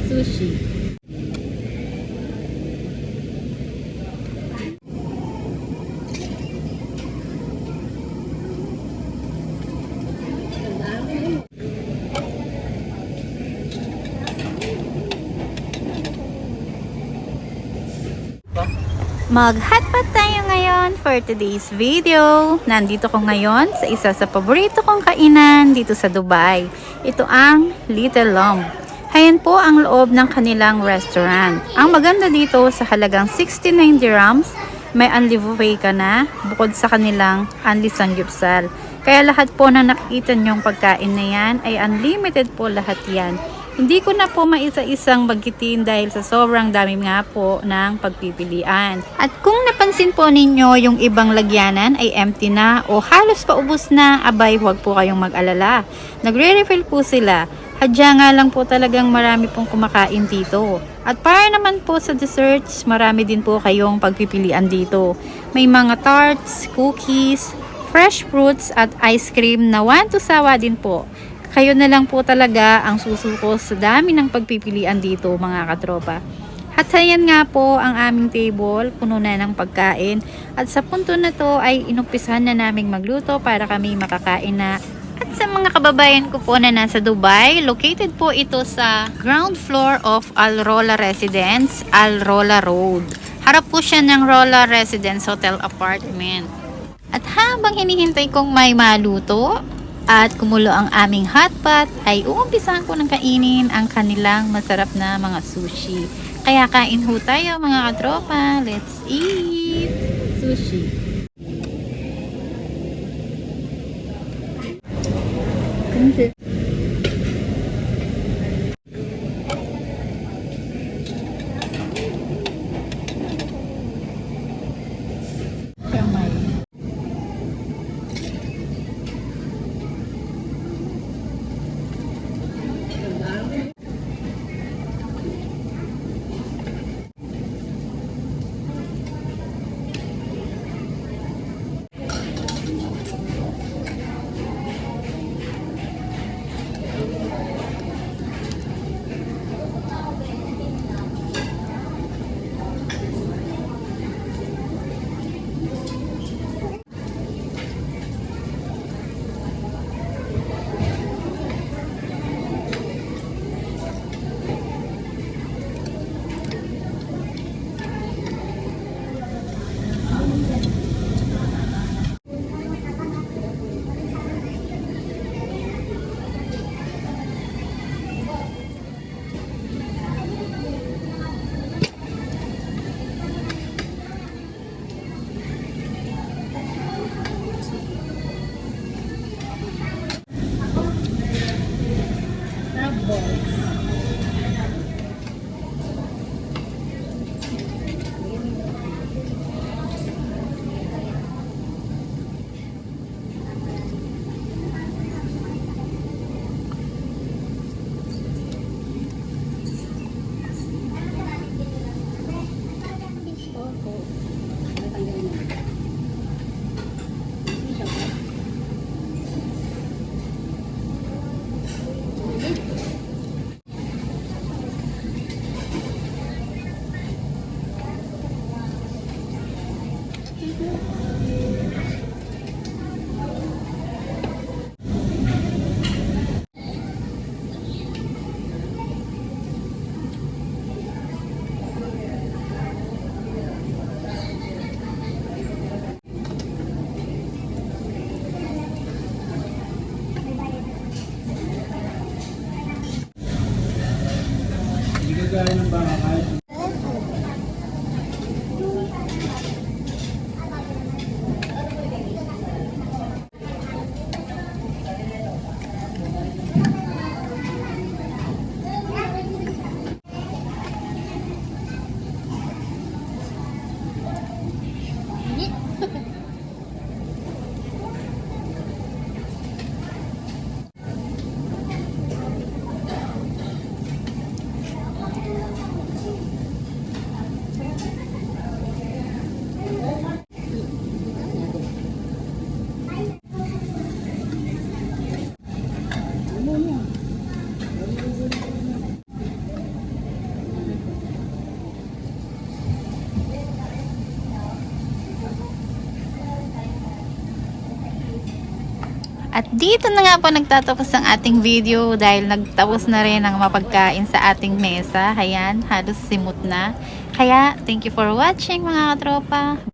Sushi. Mag-hotpot tayo ngayon for today's video. Nandito ko ngayon sa isa sa paborito kong kainan dito sa Dubai. Ito ang Little Lump. Ayan po ang loob ng kanilang restaurant. Ang maganda dito sa halagang 69 dirhams, may unli buffet ka na bukod sa kanilang unli sangyupsal. Kaya lahat po na nakikita nyong pagkain na yan ay unlimited po lahat yan. Hindi ko na po maisa-isang bagitin dahil sa sobrang dami nga po ng pagpipilian. At kung napansin po ninyo yung ibang lagyanan ay empty na o halos paubos na, abay huwag po kayong mag-alala. Nagre-refill po sila. Hadya nga lang po talagang marami pong kumakain dito. At para naman po sa desserts, marami din po kayong pagpipilian dito. May mga tarts, cookies, fresh fruits at ice cream na one to sawa din po. Kayo na lang po talaga ang susuko sa dami ng pagpipilian dito mga katropa. At ayan nga po ang aming table, puno na ng pagkain. At sa punto na to ay inumpisahan na naming magluto para kami makakain na. At sa mga kababayan ko po na nasa Dubai, located po ito sa ground floor of Al Rola Residence, Al Rola Road. Harap po siya ng Rola Residence Hotel Apartment. At habang hinihintay kong may maluto at kumulo ang aming hotpot, ay uumpisahan ko ng kainin ang kanilang masarap na mga sushi. Kaya kain ho tayo mga katropa. Let's eat! Sushi. At dito na nga po nagtatapos ang ating video dahil nagtapos na rin ang mapagkain sa ating mesa. Ayan, halos simot na. Kaya, thank you for watching mga katropa.